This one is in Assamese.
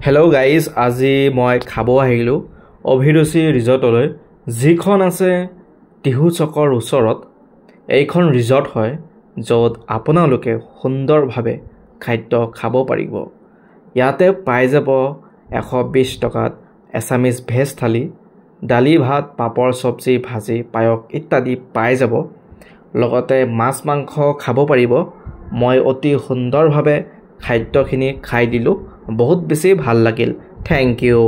হেল্ল' গাইজ, আজি মই খাব আহিলোঁ অভিৰুচি ৰিজৰ্টলৈ, যিখন আছে টিহু চকৰ ওচৰত। এইখন ৰিজৰ্ট হয় য'ত আপোনালোকে সুন্দৰভাৱে খাদ্য খাব পাৰিব। ইয়াতে পাই যাব 120 টকাত এছামিজ ভেজ থালি, দালি ভাত, পাপৰ, চব্জি, ভাজি, পায়স ইত্যাদি পাই যাব। লগতে মাছ মাংস খাব পাৰিব। মই অতি সুন্দৰভাৱে খাদ্যখিনি খাই দিলোঁ, বহুত বেছি ভাল লাগিল। Thank U.